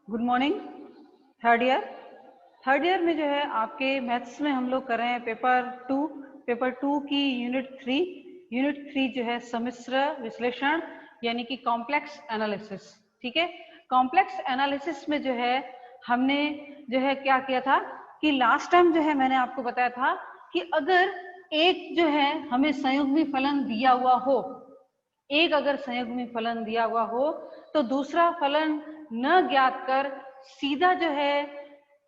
Good morning third year में जो है आपके मैथ्स में हम लोग कर रहे हैं पेपर टू की यूनिट थ्री जो है सम्मिश्र विश्लेषण यानी कि कॉम्प्लेक्स एनालिसिस। ठीक है, कॉम्प्लेक्स एनालिसिस में जो है हमने जो है क्या किया था कि लास्ट टाइम जो है मैंने आपको बताया था कि अगर एक जो है हमें संयुग्मी फलन दिया हुआ हो, एक अगर संयुग्मी फलन दिया हुआ हो तो दूसरा फलन न ज्ञात कर सीधा जो है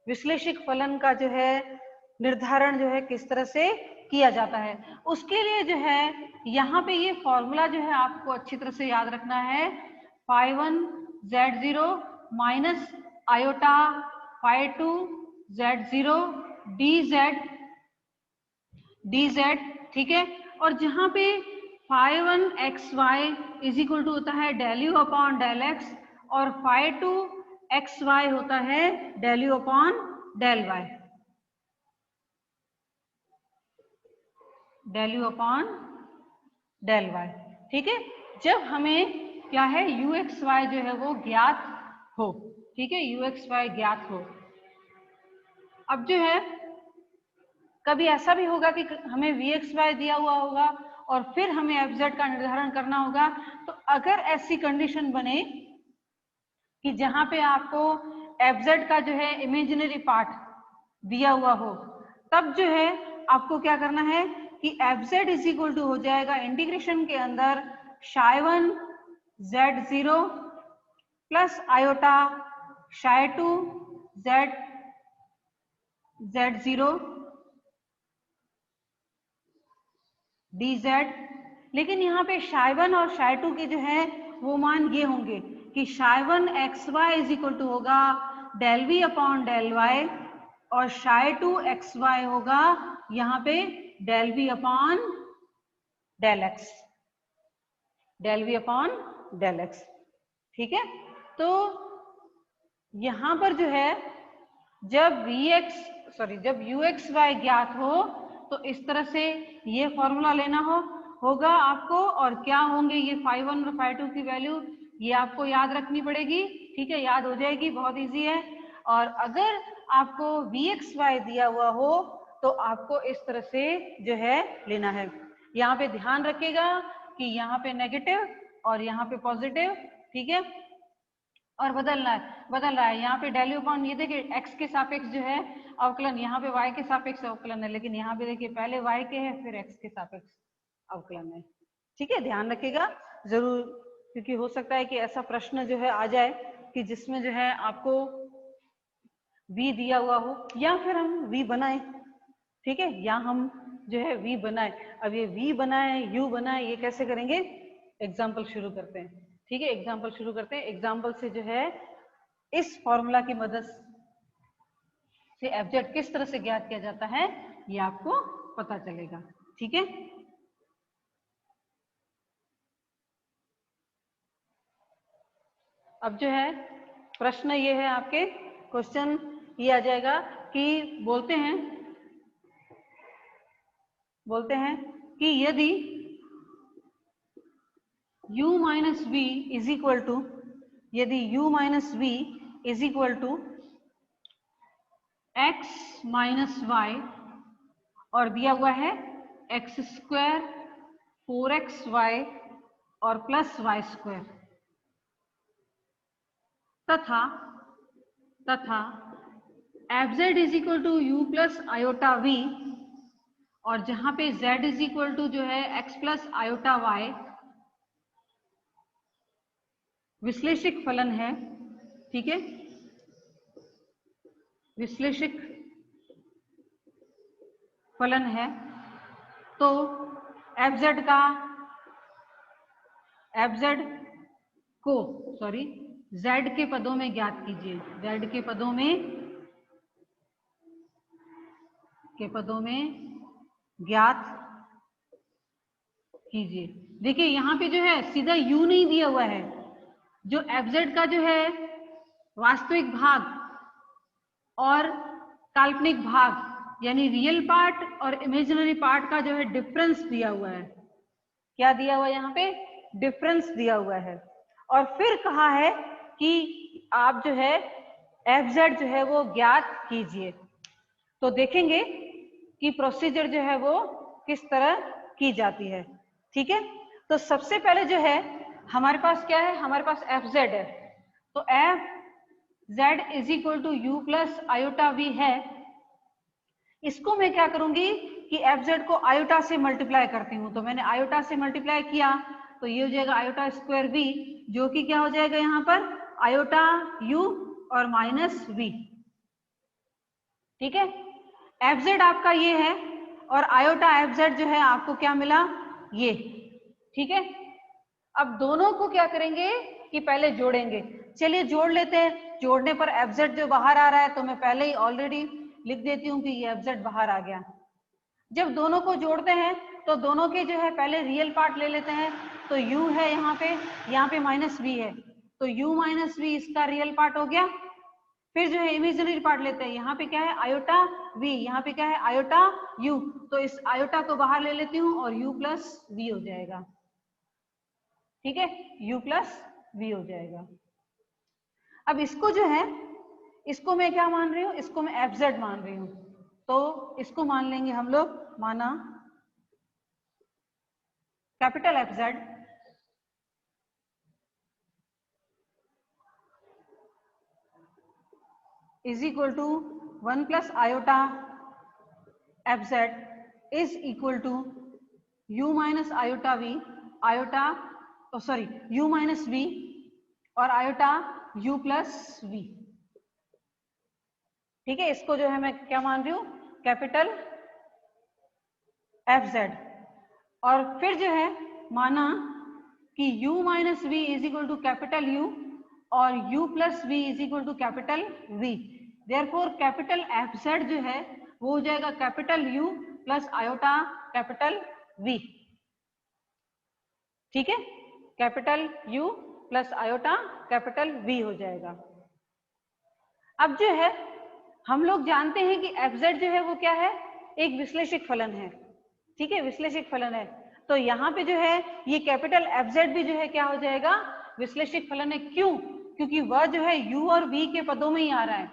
विश्लेषिक फलन का जो है निर्धारण जो है किस तरह से किया जाता है। उसके लिए जो है यहाँ पे ये फॉर्मूला जो है आपको अच्छी तरह से याद रखना है। phi1 z0 minus iota phi2 z0 dz, ठीक है। और जहाँ पे phi1 xy is equal to होता है del you upon del x और phi2 xy होता है del you upon del y, del you upon del y. ठीक है, जब हमें क्या है यू एक्स वाई जो है वो ज्ञात हो, ठीक है, यू एक्स वाई ज्ञात हो। अब जो है कभी ऐसा भी होगा कि हमें वी एक्स वाई दिया हुआ होगा और फिर हमें एफ जेड का निर्धारण करना होगा। तो अगर ऐसी कंडीशन बने कि जहां पे आपको एफ जेड का जो है इमेजिनरी पार्ट दिया हुआ हो, तब जो है आपको क्या करना है कि f z is equal to हो जाएगा इंटीग्रेशन के अंदर psi1 z0 plus iota psi2 z0 dz। लेकिन यहाँ पे psi1 और psi2 के जो है वो मान ये होंगे कि psi1 xy is equal to होगा del V upon del Y और psi2 xy होगा यहाँ पे del V upon del X, del V upon del x. ठीक है, तो यहाँ पर जो है जब जब यू एक्स वाई ज्ञात हो तो इस तरह से ये फॉर्मूला लेना होगा आपको। और क्या होंगे ये phi1 और phi2 की वैल्यू, ये आपको याद रखनी पड़ेगी। ठीक है, याद हो जाएगी, बहुत इजी है। और अगर आपको vxy दिया हुआ हो तो आपको इस तरह से जो है लेना है। यहाँ पे ध्यान रखिएगा कि यहाँ पे नेगेटिव और यहाँ पे पॉजिटिव, ठीक है, और बदल रहा है यहाँ पे डेल यू अपॉन, ये देखिए x के सापेक्ष जो है अवकलन, यहाँ पे y के सापेक्ष अवकलन है, लेकिन यहाँ पे देखिए पहले y के है फिर x के सापेक्ष अवकलन है। ठीक है, ध्यान रखिएगा जरूर, क्योंकि हो सकता है कि ऐसा प्रश्न जो है आ जाए कि जिसमें जो है आपको v दिया हुआ हो या फिर हम v बनाए। ठीक है, या हम जो है v बनाए। अब ये v बनाए u बनाए ये कैसे करेंगे, एग्जाम्पल शुरू करते हैं। ठीक है, एग्जाम्पल शुरू करते हैं। एग्जाम्पल से जो है इस फॉर्मूला की मदद से एफ जेड किस तरह से ज्ञात किया जाता है ये आपको पता चलेगा। ठीक है, अब जो है प्रश्न ये है, आपके क्वेश्चन ये आ जाएगा कि बोलते हैं कि यदि u minus v is equal to, यदि u minus v is equal to x minus y और दिया हुआ है एक्स स्क्वायर 4xy और प्लस वाई स्क्वायर तथा f z is equal to you plus iota we और जहां पे z इज इक्वल टू जो है x प्लस आयोटा वाई विश्लेषिक फलन है। ठीक है, विश्लेषिक फलन है, तो एफ जेड z के पदों में ज्ञात कीजिए, z के पदों में ज्ञात कीजिए। देखिए यहाँ पे जो है सीधा u नहीं दिया हुआ है, जो एफ जेड का जो है वास्तविक भाग और काल्पनिक भाग यानी रियल पार्ट और इमेजिनरी पार्ट का जो है डिफरेंस दिया हुआ है। क्या दिया हुआ है यहाँ पे, डिफरेंस दिया हुआ है और फिर कहा है कि आप जो है FZ जो है वो ज्ञात कीजिए। तो देखेंगे कि प्रोसीजर जो है वो किस तरह की जाती है। ठीक है, तो सबसे पहले जो है हमारे पास क्या है, हमारे पास FZ है, तो FZ is equal to U plus iota V है। इसको मैं क्या करूंगी कि FZ को आयोटा से मल्टीप्लाई करती हूँ, तो मैंने आयोटा से मल्टीप्लाई किया तो ये हो जाएगा आयोटा स्क्वायर V, जो कि क्या हो जाएगा यहाँ पर आयोटा U और माइनस V। ठीक है, FZ आपका ये है और आयोटा FZ जो है आपको क्या मिला, ये। ठीक है, अब दोनों को क्या करेंगे कि पहले जोड़ेंगे। चलिए जोड़ लेते हैं। जोड़ने पर FZ जो बाहर आ रहा है तो मैं पहले ही ऑलरेडी लिख देती हूँ कि ये FZ बाहर आ गया। जब दोनों को जोड़ते हैं तो दोनों के जो है पहले रियल पार्ट ले लेते हैं, तो U है यहाँ पे माइनस V है, तो U माइनस V इसका रियल पार्ट हो गया। फिर जो है इमेजिनरी पार्ट लेते हैं, यहाँ पे क्या है आयोटा V, यहाँ पे क्या है आयोटा U, तो इस आयोटा को बाहर ले लेती हूँ और U प्लस V हो जाएगा। ठीक है, U प्लस V हो जाएगा। अब इसको जो है, इसको मैं क्या मान रही हूँ, इसको मैं FZ मान रही हूँ, तो इसको मान लेंगे हम लोग, माना capital FZ is equal to 1 plus iota FZ is equal to U minus iota V, iota sorry U minus V और आयोटा U प्लस V। ठीक है, इसको जो है मैं क्या मान रही हूँ, कैपिटल FZ। और फिर जो है माना कि U minus V is equal to capital U और U plus V is equal to capital V। Therefore capital FZ जो है वो हो जाएगा capital U plus iota capital V। ठीक है, capital U plus iota capital V हो जाएगा। अब जो है हम लोग जानते हैं कि FZ जो है वो क्या है, एक विश्लेषिक फलन है। ठीक है, विश्लेषिक फलन है, तो यहाँ पे जो है ये कैपिटल FZ भी जो है क्या हो जाएगा, विश्लेषिक फलन है। क्यों? क्योंकि वह जो है U और V के पदों में ही आ रहा है।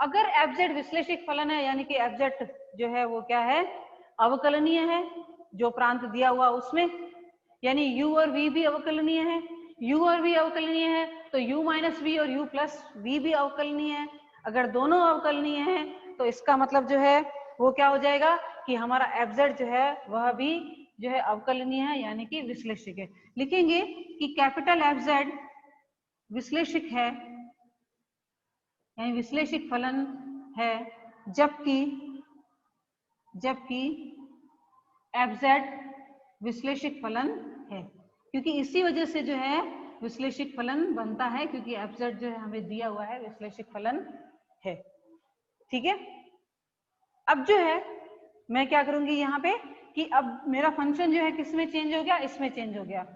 अगर FZ विश्लेषिक फलन है यानी कि FZ जो है वो क्या है, अवकलनीय है, जो प्रांत दिया हुआ उसमें, यानी U और V भी अवकलनीय है। U और V अवकलनीय है तो U माइनस V और U प्लस V भी अवकलनीय है। अगर दोनों अवकलनीय हैं तो इसका मतलब जो है वो क्या हो जाएगा कि हमारा FZ जो है वह भी जो है अवकलनीय है, यानी कि विश्लेषिक है। लिखेंगे कि कैपिटल FZ विश्लेषिक है, यानी विश्लेषिक फलन है, जबकि FZ विश्लेषिक फलन है, क्योंकि इसी वजह से जो है विश्लेषिक फलन बनता है, क्योंकि FZ जो है हमें दिया हुआ है विश्लेषिक फलन है। ठीक है, अब जो है मैं क्या करूंगी यहाँ पे कि अब मेरा फंक्शन जो है किसमें चेंज हो गया, इसमें चेंज हो गया।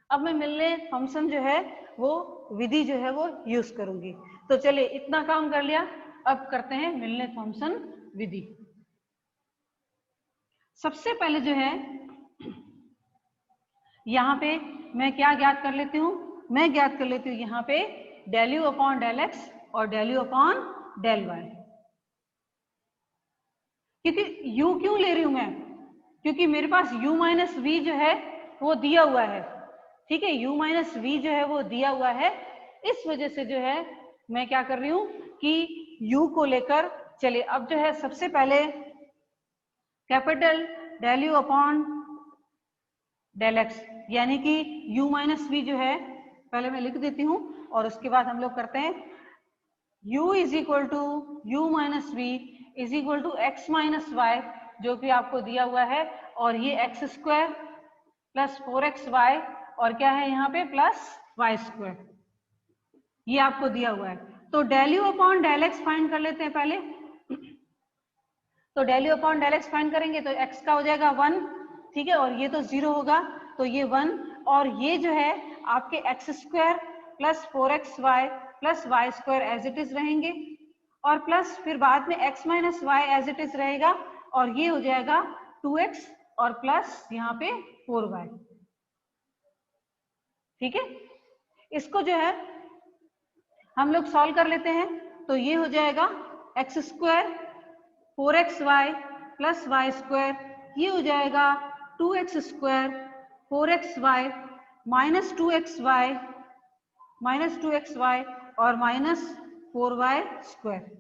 अब मैं मिलने फंक्शन जो है वो विधि जो है वो यूज करूंगी। तो चलिए इतना काम कर लिया, अब करते हैं मिलने फंक्शन विधि। सबसे पहले जो है यहाँ पे मैं क्या ज्ञात कर लेती हूँ, मैं ज्ञात कर लेती हूँ यहाँ पे del you upon del x और del you upon del Y. क्योंकि u क्यों ले रही हूं मैं, क्योंकि मेरे पास u माइनस v जो है वो दिया हुआ है। ठीक है, u माइनस v जो है वो दिया हुआ है, इस वजह से जो है मैं क्या कर रही हूं कि u को लेकर, चलिए अब जो है सबसे पहले capital del you upon del x, यानी कि u माइनस v जो है पहले मैं लिख देती हूं और उसके बाद हम लोग करते हैं u is equal to u minus v is equal to x minus y, जो कि आपको दिया हुआ है, और ये एक्स स्क्वायर प्लस 4xy और क्या है यहाँ पे प्लस वाई स्क्वायर, ये आपको दिया हुआ है। तो del you upon del x find कर लेते हैं पहले। तो del you upon del x find करेंगे तो x का हो जाएगा 1, ठीक है, और ये तो 0 होगा तो ये 1, और ये जो है आपके x square plus 4xy plus y square as it is रहेंगे, और प्लस फिर बाद में x minus y as it is रहेगा, और ये हो जाएगा 2x और प्लस यहाँ पे 4y। ठीक है, इसको जो है हम लोग सॉल्व कर लेते हैं। तो ये हो जाएगा x square 4xy plus y square, ये हो जाएगा 2x square 4xy minus 2xy और माइनस 4y स्क्वायर।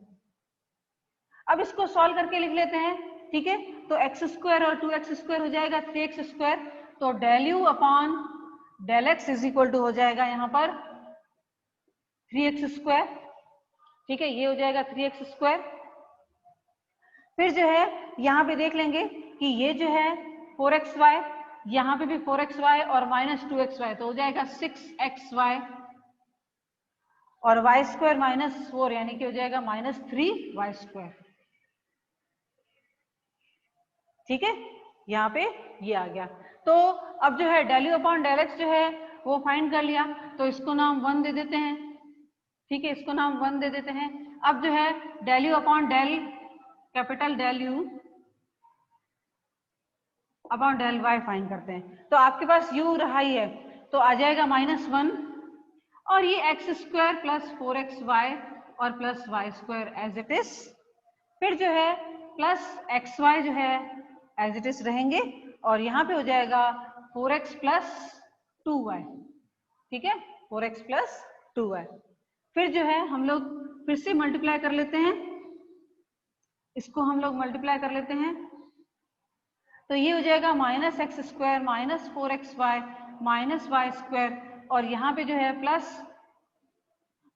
अब इसको सॉल्व करके लिख लेते हैं। ठीक है, तो एक्स स्क्वायर और 2x स्क्वायर हो जाएगा 3x स्क्वायर, तो del you upon del x is equal to हो जाएगा यहाँ पर 3x स्क्वायर। ठीक है, ये हो जाएगा 3x स्क्वायर। फिर जो है यहाँ पे देख लेंगे कि ये जो है 4xy, यहाँ पे भी 4xy और माइनस 2xy, तो हो जाएगा 6xy और y स्क्वायर माइनस 4 यानी कि हो जाएगा माइनस 3y स्क्वायर। ठीक है, यहाँ पे ये आ गया। तो अब जो है del you upon del x जो है वो फाइंड कर लिया, तो इसको नाम 1 दे देते हैं। ठीक है, इसको नाम 1 दे देते हैं। अब जो है del you upon del capital del you upon del y find करते हैं। तो आपके पास u रहा ही है, तो आ जाएगा -1 और ये एक्स स्क्वायर प्लस 4xy और plus y square as it is. फिर जो है प्लस xy जो है एज इट इज रहेंगे और यहाँ पे हो जाएगा 4x प्लस 2y। ठीक है, 4x प्लस 2y। फिर जो है हम लोग फिर से मल्टीप्लाई कर लेते हैं, इसको हम लोग मल्टीप्लाई कर लेते हैं। तो ये हो जाएगा minus x square minus 4xy minus y square और यहाँ पे जो है plus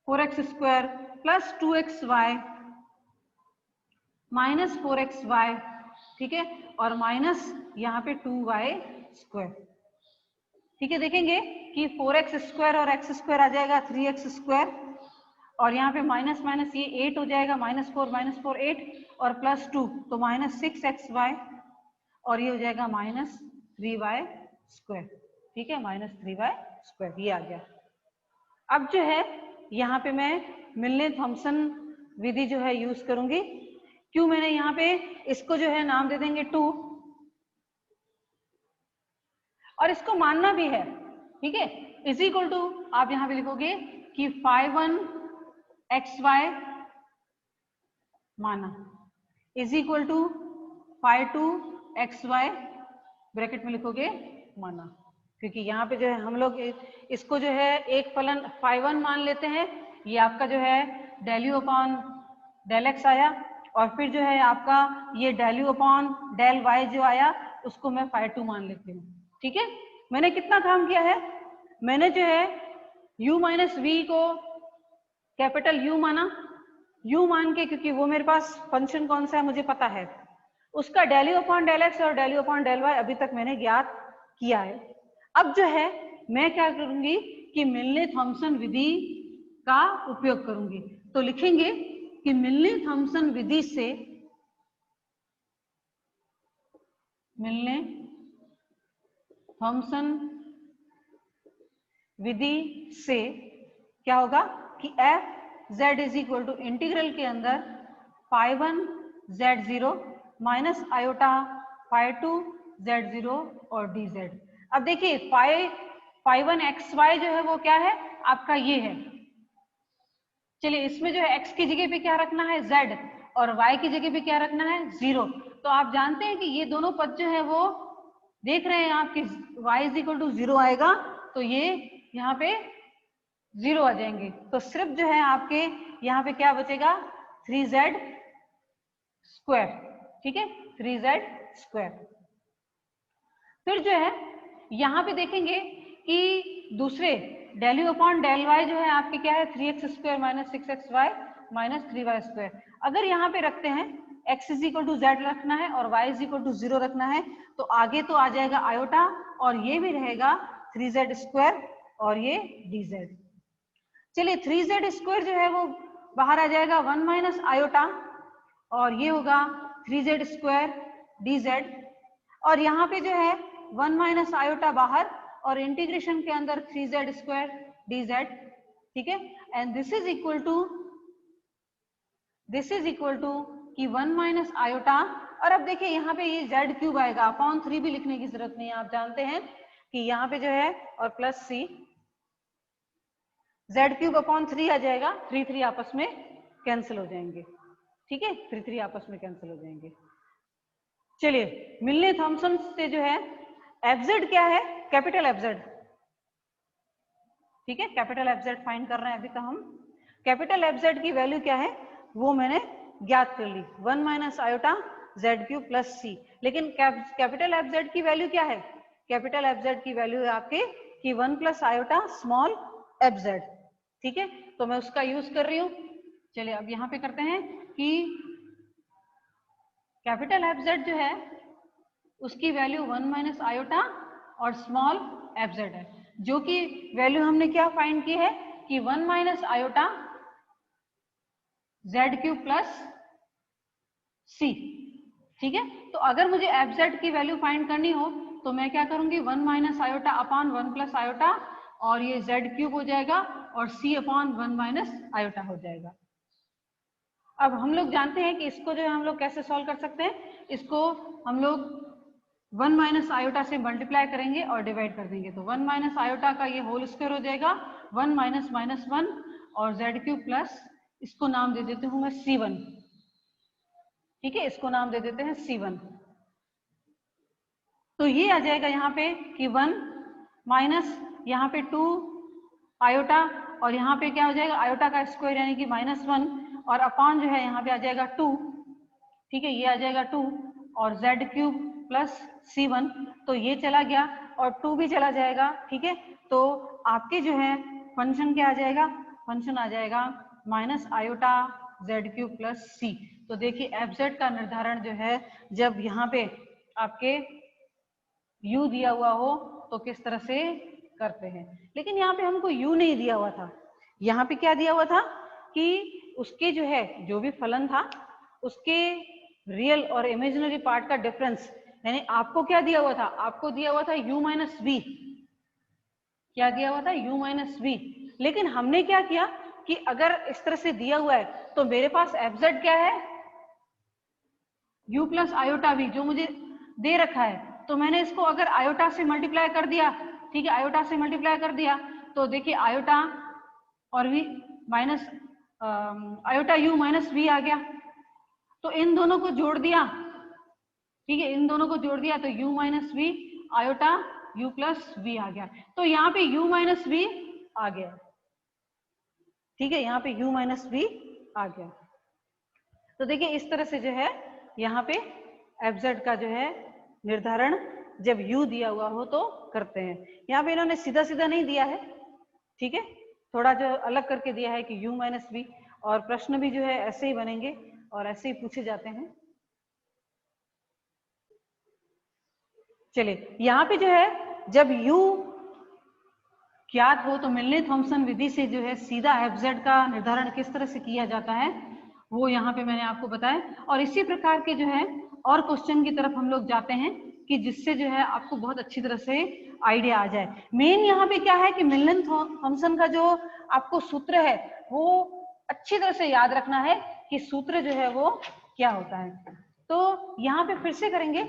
4x square plus 2xy minus 4xy। ठीक है, और माइनस यहाँ पे 2y स्क्वायर। ठीक है, देखेंगे कि 4x स्क्वायर और x स्क्वायर आ जाएगा 3x स्क्वायर और यहाँ पे माइनस माइनस ये 8 हो जाएगा, -4 8 और प्लस 2 तो -6xy और ये हो जाएगा -3y स्क्वायर। ठीक है, -3y स्क्वायर ये आ गया। अब जो है यहाँ पे मैं मिलने थॉम्सन विधि जो है यूज करूंगी। क्यों मैंने यहाँ पे इसको जो है नाम दे देंगे 2 और इसको मानना भी है। ठीक है, इज इक्वल टू आप यहाँ पे लिखोगे कि phi1 xy माना is equal to phi2 xy bracket में लिखोगे माना, क्योंकि यहाँ पे जो है हम लोग इसको जो है एक फलन phi1 मान लेते हैं। ये आपका जो है del you upon del x आया और फिर जो है आपका ये del you upon del y जो आया उसको मैं phi2 मान लेती हूँ। ठीक है, मैंने कितना काम किया है, मैंने जो है u माइनस वी को कैपिटल U माना, U मान के, क्योंकि वो मेरे पास फंक्शन कौन सा है मुझे पता है, उसका del you upon del x और del you upon del Y अभी तक मैंने ज्ञात किया है। अब जो है मैं क्या करूंगी कि मिलने थॉम्सन विधि का उपयोग करूंगी। तो लिखेंगे कि मिलने थॉम्सन विधि से मिलने थॉम्सन विधि से क्या होगा कि f z is equal to integral के अंदर phi1 z0 minus iota phi2 z0 और dz। अब देखिए phi1 xy जो है वो क्या है आपका ये है। चलिए इसमें जो है x की जगह पे क्या रखना है z और y की जगह पे क्या रखना है 0। तो आप जानते हैं कि ये दोनों पद जो है वो देख रहे हैं आप कि y इज इक्वल टू 0 आएगा तो ये यहाँ पे 0 आ जाएंगे। तो सिर्फ जो है आपके यहाँ पे क्या बचेगा 3z स्क्वायर। ठीक है, 3z स्क्वायर। फिर जो है यहाँ पे देखेंगे कि दूसरे del you upon del y जो है आपके क्या है 3x square minus 6xy minus 3y square. अगर यहाँ पे रखते हैं x is equal to z रखना है और y इज इक्वल टू 0 रखना है तो आगे तो आ जाएगा आयोटा और ये भी रहेगा 3z स्क्वायर और ये dz। चलिए 3z स्क्वायर जो है वो बाहर आ जाएगा 1 माइनस आयोटा और ये होगा 3z स्क्वायर dz और यहाँ पे जो है 1 माइनस आयोटा बाहर और इंटीग्रेशन के अंदर 3z स्क्वायर dz। ठीक है, and this is equal to कि 1 माइनस आयोटा और अब देखिए यहाँ पे ये z क्यूब आएगा, अपॉन 3 भी लिखने की जरूरत नहीं है, आप जानते हैं कि यहाँ पे जो है और plus c Z cube upon 3 आ जाएगा, 3 आपस में कैंसिल हो जाएंगे, ठीक है, 3 आपस में कैंसिल हो जाएंगे। चलिए मिलने थॉमसन से जो है एफजेड क्या है, कैपिटल एफजेड, ठीक है, कैपिटल एफजेड फाइंड कर रहे हैं अभी तो हम। कैपिटल एफजेड की वैल्यू क्या है वो मैंने ज्ञात कर ली, 1 minus iota Z cube plus C. लेकिन कैपिटल एफजेड की वैल्यू क्या है, कैपिटल एफजेड की वैल्यू है आपके कि 1 प्लस आयोटा स्मॉल एफजेड, ठीक है, तो मैं उसका यूज कर रही हूं। चलिए अब यहां पे करते हैं कि कैपिटल एफजेड जो है उसकी वैल्यू 1 माइनस आयोटा और स्मॉल एफजेड है, जो कि वैल्यू हमने क्या फाइंड की है कि 1 minus iota Z cube plus C, ठीक है। तो अगर मुझे एफजेड की वैल्यू फाइंड करनी हो तो मैं क्या करूंगी, 1 minus iota upon 1 plus iota और ये जेड क्यूब हो जाएगा और सी अपॉन 1 माइनस आयोटा हो जाएगा। अब हम लोग जानते हैं कि इसको जो है हम लोग कैसे सॉल्व कर सकते हैं, इसको हम लोग 1 माइनस आयोटा से मल्टीप्लाई करेंगे और डिवाइड कर देंगे, तो 1 माइनस आयोटा का ये होल स्क्वायर हो जाएगा 1 माइनस माइनस 1 और जेड क्यूब प्लस, इसको नाम दे देती हूँ मैं C1, ठीक है, इसको नाम दे देते हैं C1। तो ये आ जाएगा यहाँ पे कि 1 माइनस यहाँ पे 2 आयोटा और यहाँ पे क्या हो जाएगा आयोटा का स्क्वायर यानी कि -1 और अपॉन जो है यहाँ पे आ जाएगा 2, ठीक है, ये आ जाएगा 2 और जेड क्यूब प्लस C1, तो ये चला गया और 2 भी चला जाएगा, ठीक है। तो आपके जो है फंक्शन क्या आ जाएगा, फंक्शन आ जाएगा minus iota Z cube plus C. तो देखिए एफजेड का निर्धारण जो है जब यहाँ पे आपके u दिया हुआ हो तो किस तरह से करते हैं, लेकिन यहाँ पे हमको u नहीं दिया हुआ था, यहाँ पे क्या दिया हुआ था कि उसके जो है जो भी फलन था उसके रियल और इमेजिनरी पार्ट का डिफरेंस, यानी आपको क्या दिया हुआ था, आपको दिया हुआ था u माइनस वी, क्या दिया हुआ था u माइनस वी। लेकिन हमने क्या किया कि अगर इस तरह से दिया हुआ है तो मेरे पास एफजेड क्या है u प्लस आयोटा वी जो मुझे दे रखा है, तो मैंने इसको अगर आयोटा से मल्टीप्लाई कर दिया, ठीक है, आयोटा से मल्टीप्लाई कर दिया तो देखिए आयोटा और V minus iota u minus V आ गया, तो इन दोनों को जोड़ दिया, ठीक है, इन दोनों को जोड़ दिया तो u minus V iota u plus V आ गया, तो यहाँ पे u माइनस वी आ गया, ठीक है, यहाँ पे u माइनस वी आ गया। तो देखिए इस तरह से जो है यहाँ पे एफजेड का जो है निर्धारण जब u दिया हुआ हो तो करते हैं। यहाँ पे इन्होंने सीधा सीधा नहीं दिया है, ठीक है, थोड़ा जो अलग करके दिया है कि u माइनस वी, और प्रश्न भी जो है ऐसे ही बनेंगे और ऐसे ही पूछे जाते हैं। चलिए यहाँ पे जो है जब u ज्ञात हो तो मिलने थॉमसन विधि से जो है सीधा एफजेड का निर्धारण किस तरह से किया जाता है वो यहाँ पे मैंने आपको बताया, और इसी प्रकार के जो है और क्वेश्चन की तरफ हम लोग जाते हैं कि जिससे जो है आपको बहुत अच्छी तरह से आइडिया आ जाए। मेन यहाँ पे क्या है कि मिलन थॉमसन का जो आपको सूत्र है वो अच्छी तरह से याद रखना है कि सूत्र जो है वो क्या होता है। तो यहाँ पे फिर से करेंगे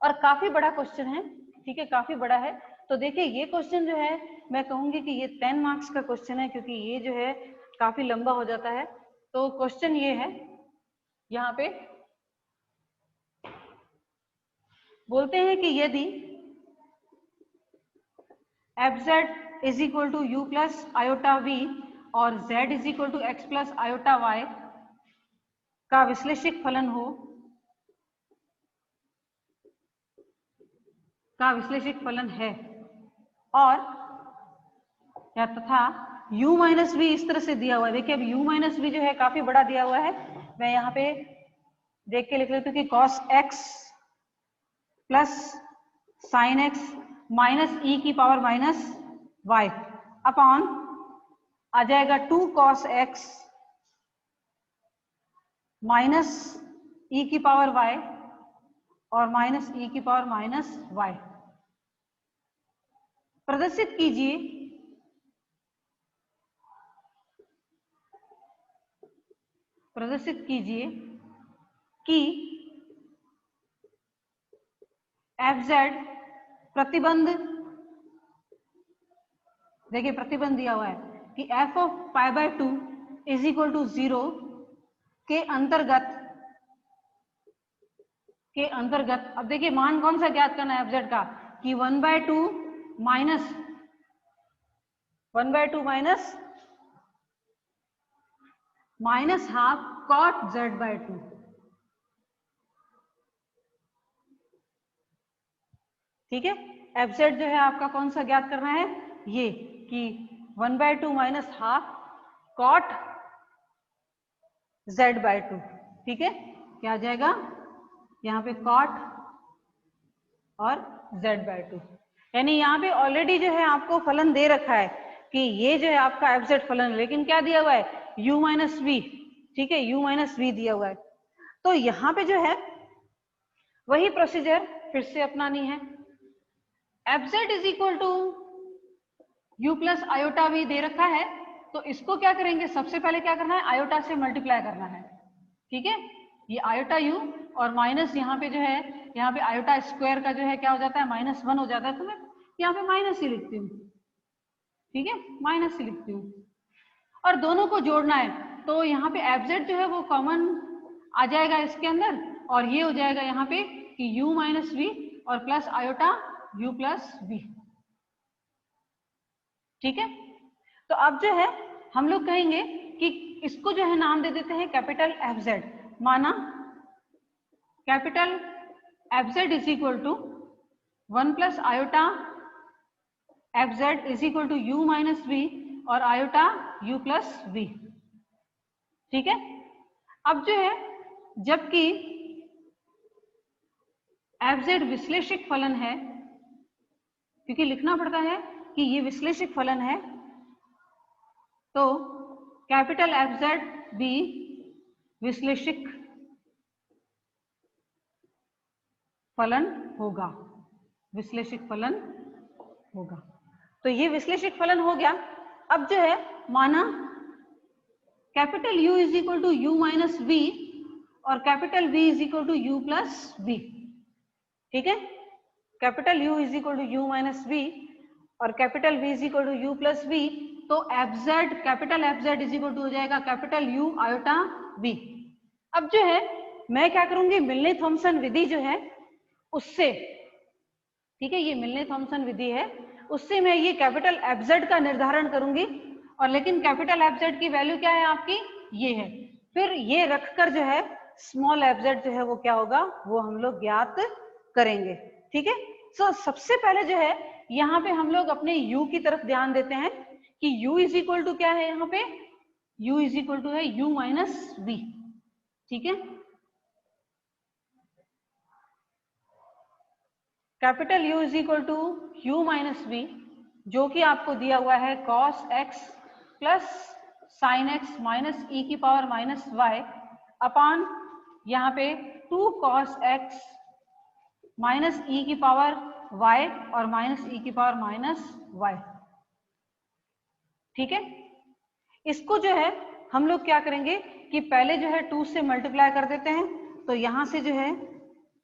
और काफी बड़ा क्वेश्चन है, ठीक है, काफी बड़ा है। तो देखिए ये क्वेश्चन जो है मैं कहूंगी कि ये 10 मार्क्स का क्वेश्चन है क्योंकि ये जो है काफी लंबा हो जाता है। तो क्वेश्चन ये है, यहाँ पे बोलते हैं कि यदि FZ is equal to you plus iota we और Z is equal to X plus iota Y का विश्लेषिक फलन हो, का विश्लेषिक फलन है, और या तथा u माइनस वी इस तरह से दिया हुआ है। देखिए अब u माइनस वी जो है काफी बड़ा दिया हुआ है, मैं यहाँ पे देख के लिख लेती हूँ कि cos x plus sine X minus E की पावर माइनस वाई अपॉन आ जाएगा 2 cos x माइनस ई की पावर y और माइनस ई की पावर माइनस वाई। प्रदर्शित कीजिए कि एफजेड प्रतिबंध, देखिए प्रतिबंध दिया हुआ है, कि f of pi by 2 is equal to 0 के अंतर्गत अब देखिए मान कौन सा ज्ञात करना है एफजेड का, कि 1/2 माइनस हाफ कॉट z/2। ठीक है, एफजेड जो है आपका कौन सा ज्ञात करना है, ये कि 1/2 माइनस हाफ कॉट z/2। ठीक है, क्या आ जाएगा यहाँ पे कॉट और z/2, यानी यहाँ पे ऑलरेडी जो है आपको फलन दे रखा है कि ये जो है आपका एफजेड फलन है, लेकिन क्या दिया हुआ है u माइनस वी। ठीक है, u माइनस वी दिया हुआ है। तो यहाँ पे जो है वही प्रोसीजर फिर से अपनानी है। FZ is equal to u plus iota V दे रखा है, तो इसको क्या करेंगे, सबसे पहले क्या करना है, आयोटा से मल्टीप्लाई करना है। ठीक है, ये आयोटा u और माइनस यहाँ पे जो है, यहाँ पे आयोटा स्क्वायर का जो है क्या हो जाता है, -1 हो जाता है, तो मैं यहाँ पे माइनस ही लिखती हूँ। ठीक है, माइनस ही लिखती हूँ और दोनों को जोड़ना है, तो यहाँ पे एफजेड जो है वो कॉमन आ जाएगा इसके अंदर, और ये हो जाएगा यहाँ पे कि u माइनस वी और plus iota u plus we. ठीक है, तो अब जो है हम लोग कहेंगे कि इसको जो है नाम दे देते हैं कैपिटल एफजेड। माना capital FZ is equal to 1 plus iota FZ is equal to u minus we और आयोटा u प्लस वी। ठीक है, अब जो है जबकि एफजेड विश्लेषिक फलन है, क्योंकि लिखना पड़ता है कि ये विश्लेषिक फलन है, तो कैपिटल एफजेड भी विश्लेषिक फलन होगा, विश्लेषिक फलन होगा। तो ये विश्लेषिक फलन हो गया। अब जो है माना capital U is equal to U minus we और capital V is equal to U plus we. ठीक है, capital U is equal to U minus we और capital V is equal to U plus V, तो FZ capital FZ is equal to हो जाएगा capital U iota V। अब जो है मैं क्या करूंगी, मिलने थॉमसन विधि जो है उससे, ठीक है, ये मिलने थॉमसन विधि है, उससे मैं ये कैपिटल एफजेड का निर्धारण करूंगी, और लेकिन कैपिटल एफजेड की वैल्यू क्या है आपकी, ये है। फिर ये रखकर जो है स्मॉल एफजेड जो है वो क्या होगा, वो हम लोग ज्ञात करेंगे। ठीक है, सो सबसे पहले जो है यहाँ पे हम लोग अपने u की तरफ ध्यान देते हैं कि u इज इक्वल टू क्या है, यहाँ पे u इज इक्वल टू है u माइनस वी। ठीक है, capital U is equal to u minus v, जो कि आपको दिया हुआ है cos x plus sine x minus e की पावर माइनस y अपॉन यहाँ पे 2 cos x माइनस e की पावर y और माइनस e की पावर माइनस y। ठीक है, इसको जो है हम लोग क्या करेंगे कि पहले जो है 2 से मल्टीप्लाई कर देते हैं, तो यहां से जो है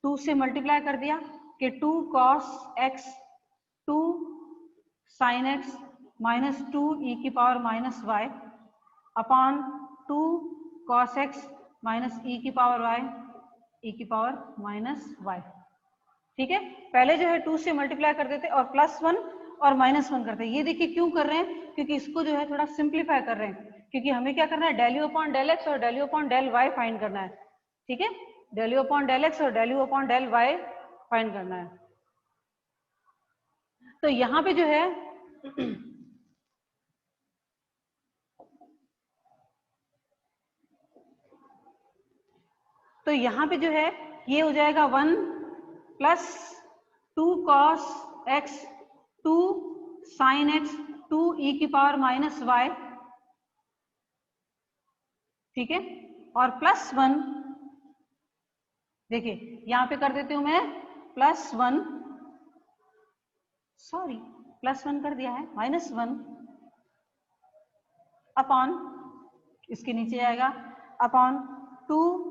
2 से मल्टीप्लाई कर दिया कि 2 cos x 2 sin x minus 2 e की power minus y upon 2 cos x minus e की पावर y e की पावर माइनस y। ठीक है, पहले जो है 2 से मल्टीप्लाई कर देते और +1 और -1 करते हैं। ये देखिए क्यों कर रहे हैं, क्योंकि इसको जो है थोड़ा सिंप्लीफाई कर रहे हैं, क्योंकि हमें क्या करना है, del u upon del x और del u upon del y find करना है। ठीक है, del u upon del x और del u upon del y find करना है। तो यहाँ पे जो है तो यहाँ पे जो है ये हो जाएगा 1 plus 2 cos x 2 sin x 2 e की पावर माइनस y। ठीक है, और +1, देखिए यहां पे कर देती हूं मैं +1, सॉरी +1 कर दिया है, -1 अपॉन, इसके नीचे आएगा upon 2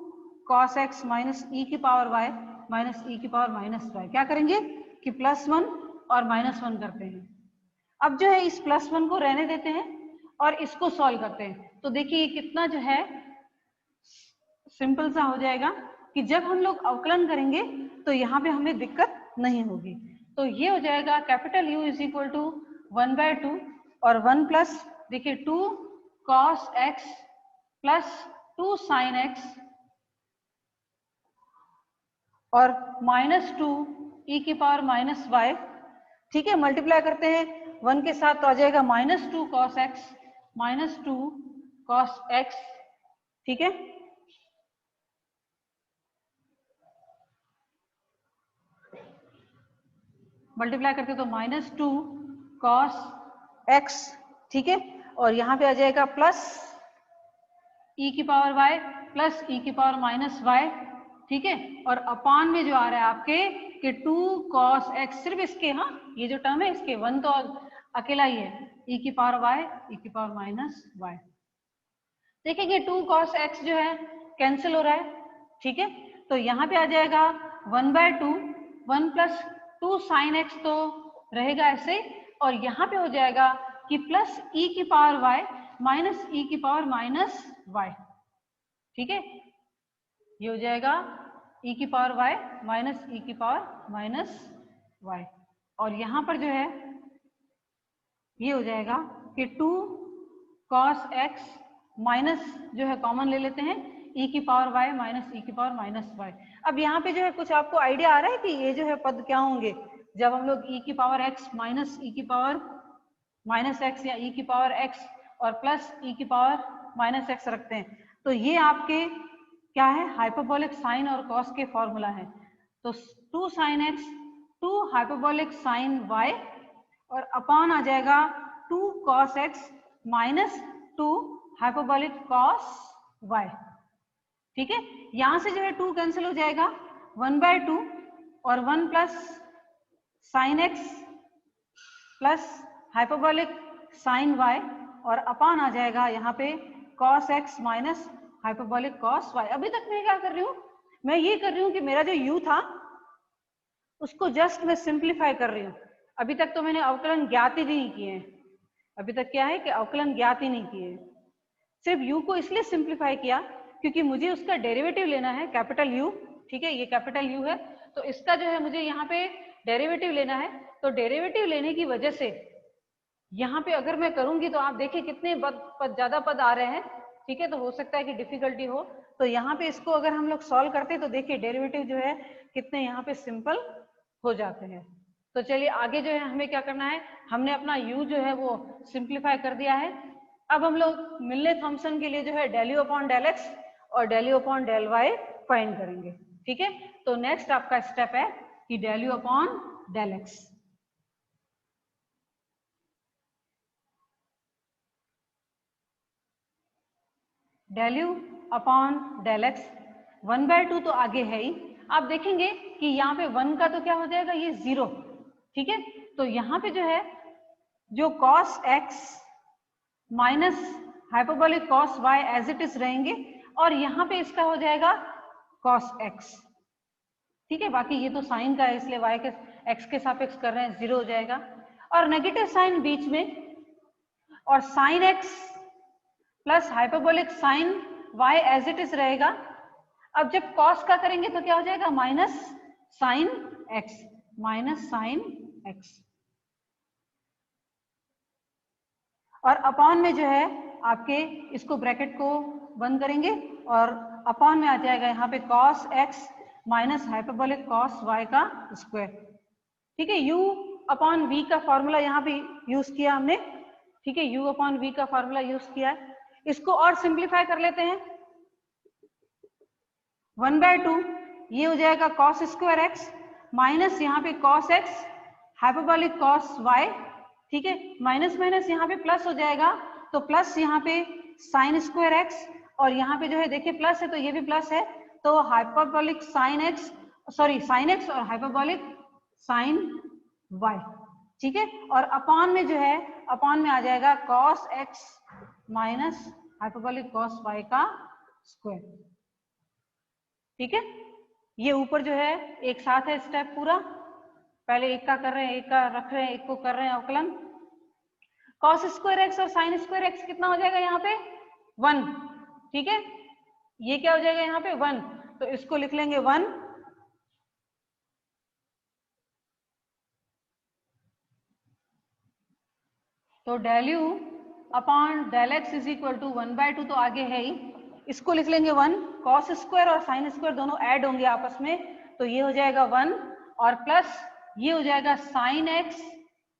cos x minus e की पावर y माइनस e की पावर माइनस y। क्या करेंगे कि +1 और -1 करते हैं। अब जो है इस +1 को रहने देते हैं और इसको सॉल्व करते हैं तो देखिए ये कितना जो है सिंपल सा हो जाएगा कि जब हम लोग अवकलन करेंगे तो यहाँ पे हमें दिक्कत नहीं होगी। तो ये हो जाएगा capital U is equal to 1/2 और 1 प्लस देखिए 2 cos x plus 2 sin x और -2 e की पावर -y। ठीक है, मल्टीप्लाई करते हैं 1 के साथ तो आ जाएगा -2 cos x -2 cos x। ठीक है, मल्टीप्लाई करते तो -2 cos x। ठीक है, और यहाँ पे आ जाएगा प्लस e की पावर y प्लस e की पावर -y। ठीक है, और अपान में जो आ रहा है आपके कि 2 cos x, सिर्फ इसके, हाँ ये जो टर्म है इसके 1 तो अकेला ही है, e की पावर y e की पावर -y। देखिए 2 cos x जो है कैंसिल हो रहा है। ठीक है, तो यहाँ पे आ जाएगा 1/2 1 प्लस 2 sin x तो रहेगा ऐसे, और यहाँ पे हो जाएगा कि प्लस e की पावर y माइनस e की पावर -y। ठीक है, ये हो जाएगा e की पावर y माइनस e की पावर -y, और यहाँ पर जो है ये हो जाएगा कि 2 cos x माइनस जो है कॉमन ले लेते हैं e की पावर y माइनस e की पावर -y। अब यहाँ पे जो है कुछ आपको आइडिया आ रहा है कि ये जो है पद क्या होंगे जब हम लोग e की पावर x माइनस e की पावर -x या e की पावर x और प्लस e की पावर -x रखते हैं। तो ये आपके क्या है, हाइपरबोलिक साइन और कॉस के फॉर्मूला है। तो 2 sin x 2 hyperbolic sine y और अपॉन आ जाएगा 2 cos x minus 2 hyperbolic cos y। ठीक है, यहां से जो है 2 कैंसिल हो जाएगा 1/2 और 1 plus sine x plus hyperbolic sine y और अपॉन आ जाएगा यहाँ पे cos x minus hyperbolic cos y। अभी तक मैं क्या कर रही हूँ, मैं ये कर रही हूँ कि मेरा जो u था उसको जस्ट मैं सिंप्लीफाई कर रही हूँ। अभी तक तो मैंने अवकलन ज्ञात ही नहीं किए हैं, अभी तक क्या है कि अवकलन ज्ञात ही नहीं किए, सिर्फ u को इसलिए सिंप्लीफाई किया क्योंकि मुझे उसका डेरिवेटिव लेना है, कैपिटल U। ठीक है, ये कैपिटल U है तो इसका जो है मुझे यहाँ पे डेरिवेटिव लेना है। तो डेरिवेटिव लेने की वजह से यहाँ पे अगर मैं करूंगी तो आप देखिए कितने ज्यादा पद आ रहे हैं। ठीक है, तो हो सकता है कि डिफिकल्टी हो, तो यहाँ पे इसको अगर हम लोग सॉल्व करते हैं तो देखिए डेरिवेटिव जो है कितने यहाँ पे सिंपल हो जाते हैं। तो चलिए आगे जो है हमें क्या करना है, हमने अपना u जो है वो सिंप्लीफाई कर दिया है। अब हम लोग मिलने थॉम्सन के लिए जो है del u upon del x और del u upon del y find करेंगे। ठीक है, तो नेक्स्ट आपका स्टेप है कि del u upon del x। del u upon del x 1/2 तो आगे है ही, आप देखेंगे कि यहाँ पे 1 का तो क्या हो जाएगा, ये 0। ठीक है, तो यहाँ पे जो है जो cos x minus hyperbolic cos y as it is रहेंगे और यहाँ पे इसका हो जाएगा cos x। ठीक है, बाकी ये तो साइन का है इसलिए y के x के सापेक्ष कर रहे हैं, 0 हो जाएगा और नेगेटिव साइन बीच में और sine x plus hyperbolic sine y as it is रहेगा। अब जब cos का करेंगे तो क्या हो जाएगा, माइनस साइन x और अपॉन में जो है आपके इसको ब्रैकेट को बंद करेंगे और अपॉन में आ जाएगा यहाँ पे cos x minus hyperbolic cos y का स्क्वायर। ठीक है, u अपॉन v का फॉर्मूला यहाँ पे यूज किया हमने। ठीक है, u अपॉन v का फॉर्मूला यूज किया, इसको और सिंप्लीफाई कर लेते हैं 1/2 ये हो जाएगा cos स्क्वायर x माइनस यहाँ पे cos x hyperbolic cos y। ठीक है, माइनस माइनस यहाँ पे प्लस हो जाएगा तो प्लस यहाँ पे साइन स्क्वायर x और यहाँ पे जो है देखिए प्लस है तो ये भी प्लस है तो hyperbolic sine x, sorry sine x और हाइपरबोलिक साइन y। ठीक है, और अपॉन में जो है अपॉन में आ जाएगा cos x minus hyperbolic cos y का स्क्वायर। ठीक है, ये ऊपर जो है एक साथ है स्टेप पूरा, पहले एक का कर रहे हैं, एक का रख रहे हैं, एक को कर रहे हैं अवकलन। कॉस स्क्वायर एक्स और साइन स्क्वायर एक्स कितना हो जाएगा यहाँ पे 1, ठीक है, ये क्या हो जाएगा यहाँ पे 1, तो इसको लिख लेंगे 1, तो del you upon del x is equal to 1/2 तो आगे है ही, इसको लिख लेंगे 1, कॉस स्क्वायर और साइन स्क्वायर दोनों ऐड होंगे आपस में, तो ये हो जाएगा 1 और प्लस ये हो जाएगा sine x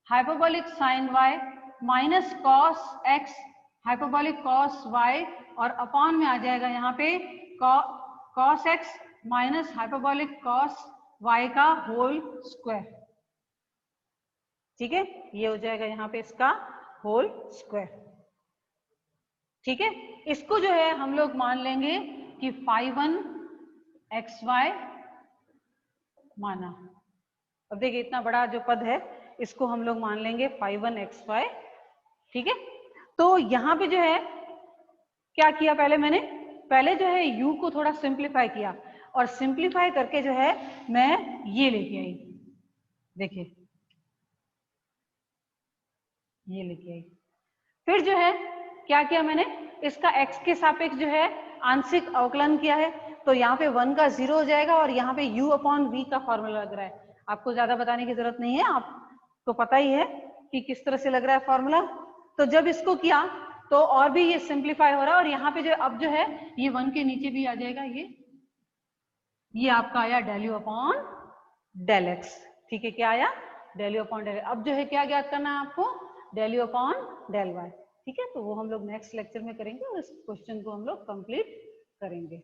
hyperbolic sine y minus cos x hyperbolic cos y और अपॉन में आ जाएगा यहाँ पे cos x minus hyperbolic cos y का होल स्क्वायर, ठीक है, ये हो जाएगा यहाँ पे इसका होल स्क्वायर, ठीक है। इसको जो है हम लोग मान लेंगे कि phi1 xy माना। अब देखिए इतना बड़ा जो पद है इसको हम लोग मान लेंगे phi1 xy, ठीक है। तो यहाँ पे जो है क्या किया पहले जो है u को थोड़ा सिंप्लीफाई किया और सिंप्लीफाई करके जो है मैं ये लेके आई, देखिए ये लेके आई, फिर जो है क्या किया मैंने, इसका x के सापेक्ष जो है आंशिक अवकलन किया है, तो यहाँ पे 1 का 0 हो जाएगा और यहाँ पे u अपॉन v का फॉर्मूला लग रहा है, आपको ज्यादा बताने की जरूरत नहीं है, आपको पता ही है कि किस तरह से लग रहा है फॉर्मूला। तो जब इसको किया तो और भी ये सिंप्लीफाई हो रहा है और यहाँ पे जो अब जो है ये 1 के नीचे भी आ जाएगा, ये आपका आया del you upon del x, ठीक है, क्या आया डेल यू अपॉन डेल। अब जो है क्या ज्ञात करना है आपको, del you upon del y, ठीक है, तो वो हम लोग नेक्स्ट लेक्चर में करेंगे और इस क्वेश्चन को हम लोग कंप्लीट करेंगे।